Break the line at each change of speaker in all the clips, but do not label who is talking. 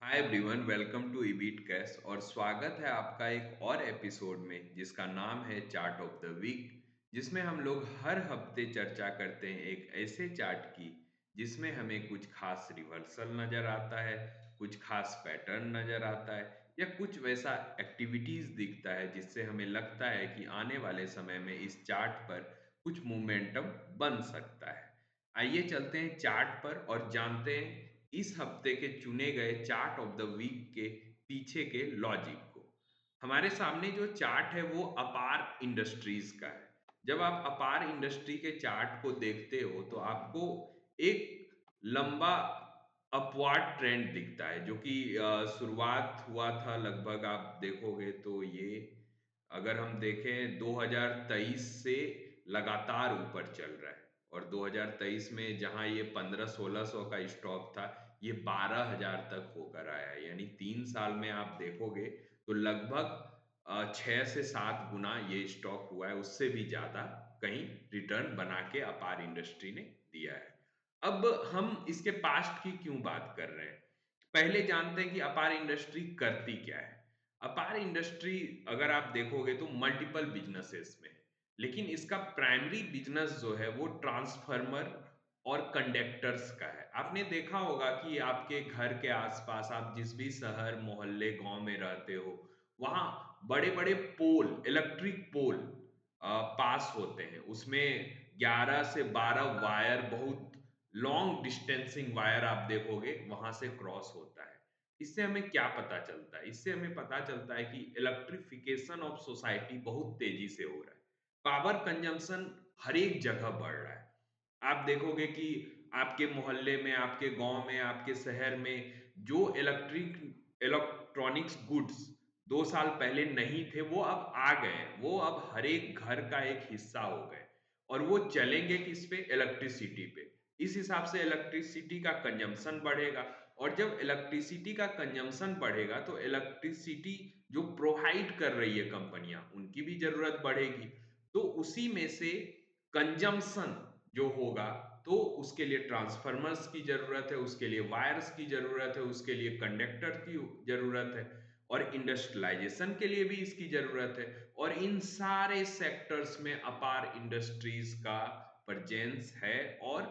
Hi everyone, welcome to ईबीट cash और स्वागत है आपका एक और एपिसोड में जिसका नाम है चार्ट ऑफ द वीक। जिसमें हम लोग हर हफ्ते चर्चा करते हैं एक ऐसे चार्ट की जिसमें हमें कुछ खास रिवर्सल नज़र आता है, कुछ खास पैटर्न नज़र आता है या कुछ वैसा एक्टिविटीज़ दिखता है जिससे हमें लगता है कि आने वाले समय में इस चार्ट पर कुछ मोमेंटम बन सकता है। आइए चलते हैं चार्ट पर और जानते हैं इस हफ्ते के चुने गए चार्ट ऑफ द वीक के पीछे के लॉजिक को। हमारे सामने जो चार्ट है वो अपार इंडस्ट्रीज का है। जब आप अपार इंडस्ट्री के चार्ट को देखते हो तो आपको एक लंबा अपवार्ड ट्रेंड दिखता है जो कि शुरुआत हुआ था लगभग आप देखोगे तो ये अगर हम देखें 2023 से लगातार ऊपर चल रहा है और 2023 में जहां ये 1500-1600 का स्टॉक था, ये 12,000 तक होकर आया है। यानी 3 साल में आप देखोगे तो लगभग 6 से 7 गुना ये स्टॉक हुआ है, उससे भी ज्यादा कहीं रिटर्न बना के अपार इंडस्ट्री ने दिया है। अब हम इसके पास्ट की क्यों बात कर रहे हैं? पहले जानते हैं कि अपार इंडस्ट्री करती क्या है। अपार इंडस्ट्री अगर आप देखोगे तो मल्टीपल बिजनेसेस में, लेकिन इसका प्राइमरी बिजनेस जो है वो ट्रांसफार्मर और कंडक्टर्स का है। आपने देखा होगा कि आपके घर के आसपास आप जिस भी शहर मोहल्ले गांव में रहते हो, वहां बड़े बड़े पोल, इलेक्ट्रिक पोल पास होते हैं। उसमें 11 से 12 वायर, बहुत लॉन्ग डिस्टेंसिंग वायर आप देखोगे वहां से क्रॉस होता है। इससे हमें क्या पता चलता है? इससे हमें पता चलता है कि इलेक्ट्रिफिकेशन ऑफ सोसाइटी बहुत तेजी से हो रहा है। पावर कंजम्पशन हर एक जगह बढ़ रहा है। आप देखोगे कि आपके मोहल्ले में, आपके गांव में, आपके शहर में जो इलेक्ट्रॉनिक्स गुड्स 2 साल पहले नहीं थे वो अब आ गए हैं। वो अब हर एक घर का एक हिस्सा हो गए और वो चलेंगे किस पे? इलेक्ट्रिसिटी पे। इस हिसाब से इलेक्ट्रिसिटी का कंजम्पशन बढ़ेगा और जब इलेक्ट्रिसिटी का कंजम्पशन बढ़ेगा तो इलेक्ट्रिसिटी जो प्रोवाइड कर रही है कंपनियां, उनकी भी जरूरत बढ़ेगी। तो उसी में से कंजम्पशन जो होगा तो उसके लिए ट्रांसफार्मर्स की जरूरत है, उसके लिए वायर्स की जरूरत है, उसके लिए कंडक्टर की जरूरत है और इंडस्ट्रियलाइजेशन के लिए भी इसकी जरूरत है। और इन सारे सेक्टर्स में अपार इंडस्ट्रीज का प्रेजेंस है और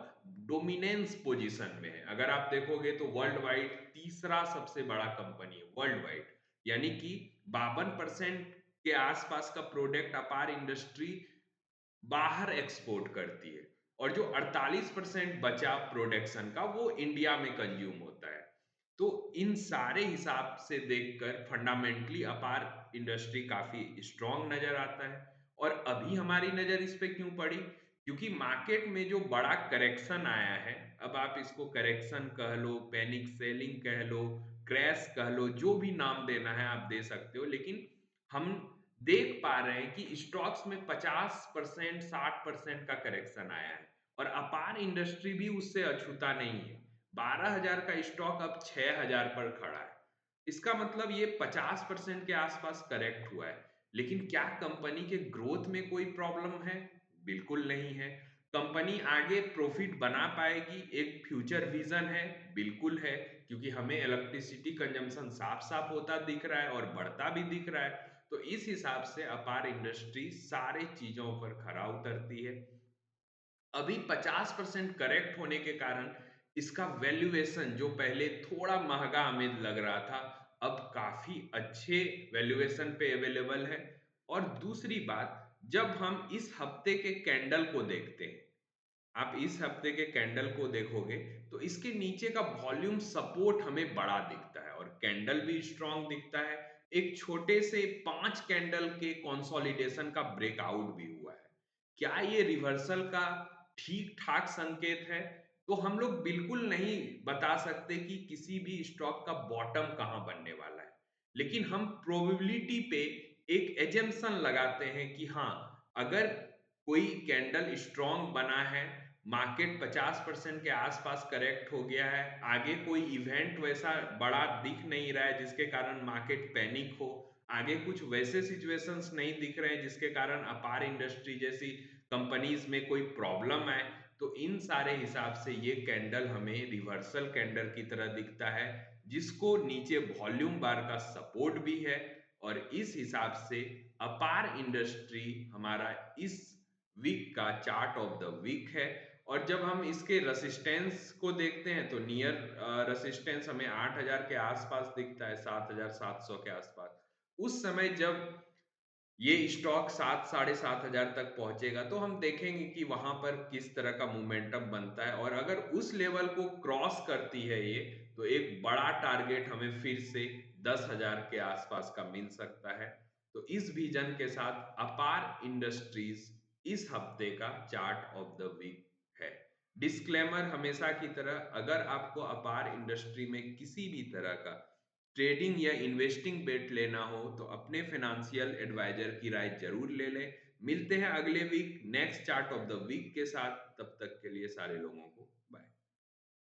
डोमिनेंस पोजीशन में है। अगर आप देखोगे तो वर्ल्ड वाइड तीसरा सबसे बड़ा कंपनी है वर्ल्ड वाइड। यानी कि 52% के आसपास का प्रोडक्ट अपार इंडस्ट्री बाहर एक्सपोर्ट करती है और जो 48% बचा प्रोडक्शन का वो इंडिया में कंज्यूम होता है। तो इन सारे हिसाब से देखकर फंडामेंटली अपार इंडस्ट्री काफी स्ट्रांग नजर आता है। और अभी हमारी नजर इस पे क्यों पड़ी? क्योंकि मार्केट में जो बड़ा करेक्शन आया है, अब आप इसको करेक्शन कह लो, पैनिक सेलिंग कह लो, क्रैश कह लो, जो भी नाम देना है आप दे सकते हो, लेकिन हम देख पा रहे हैं कि स्टॉक्स में 50% 60% का करेक्शन आया है और अपार इंडस्ट्री भी उससे अछूता नहीं है। 12,000 का स्टॉक अब 6,000 पर खड़ा है। इसका मतलब ये 50% के आसपास करेक्ट हुआ है। लेकिन क्या कंपनी के ग्रोथ में कोई प्रॉब्लम है? बिल्कुल नहीं है। कंपनी आगे प्रॉफिट बना पाएगी, एक फ्यूचर विजन है? बिल्कुल है, क्योंकि हमें इलेक्ट्रिसिटी कंजम्पशन साफ साफ होता दिख रहा है और बढ़ता भी दिख रहा है। तो इस हिसाब से अपार इंडस्ट्री सारे चीजों पर खरा उतरती है। अभी 50% करेक्ट होने के कारण इसका वैल्यूएशन जो पहले थोड़ा महंगा हमें लग रहा था, अब काफी अच्छे वैल्यूएशन पे अवेलेबल है। और दूसरी बात, जब हम इस हफ्ते के कैंडल को देखते हैं, आप इस हफ्ते के कैंडल को देखोगे तो इसके नीचे का वॉल्यूम सपोर्ट हमें बड़ा दिखता है और कैंडल भी स्ट्रांग दिखता है। एक छोटे से 5 कैंडल के कंसोलिडेशन का ब्रेकआउट भी हुआ है। क्या ये रिवर्सल का ठीक ठाक संकेत है? तो हम लोग बिल्कुल नहीं बता सकते कि किसी भी स्टॉक का बॉटम कहां बनने वाला है, लेकिन हम प्रोबेबिलिटी पे एक एजम्पशन लगाते हैं कि हाँ, अगर कोई कैंडल स्ट्रांग बना है, मार्केट 50% के आसपास करेक्ट हो गया है, आगे कोई इवेंट वैसा बड़ा दिख नहीं रहा है जिसके कारण मार्केट पैनिक हो, आगे कुछ वैसे सिचुएशंस नहीं दिख रहे हैं जिसके कारण अपार इंडस्ट्री जैसी कंपनीज में कोई प्रॉब्लम आए, तो इन सारे हिसाब से ये कैंडल हमें रिवर्सल कैंडल की तरह दिखता है, जिसको नीचे वॉल्यूम बार का सपोर्ट भी है। और इस हिसाब से अपार इंडस्ट्री हमारा इस वीक का चार्ट ऑफ द वीक है। और जब हम इसके रेसिस्टेंस को देखते हैं तो नियर रेसिस्टेंस हमें 8000 के आसपास दिखता है, 7700 के आसपास। उस समय जब ये स्टॉक 7 साढ़े 7,000 तक पहुंचेगा तो हम देखेंगे कि वहां पर किस तरह का मोमेंटम बनता है। और अगर उस लेवल को क्रॉस करती है ये, तो एक बड़ा टारगेट हमें फिर से 10,000 के आसपास का मिल सकता है। तो इस विजन के साथ अपार इंडस्ट्रीज इस हफ्ते का चार्ट ऑफ द वीक है। डिस्क्लेमर हमेशा की तरह, अगर आपको अपार इंडस्ट्री में किसी भी तरह का ट्रेडिंग या इन्वेस्टिंग बेट लेना हो तो अपने फाइनेंशियल एडवाइजर की राय जरूर ले लें। मिलते हैं अगले week next chart of the week के साथ। तब तक के लिए सारे लोगों को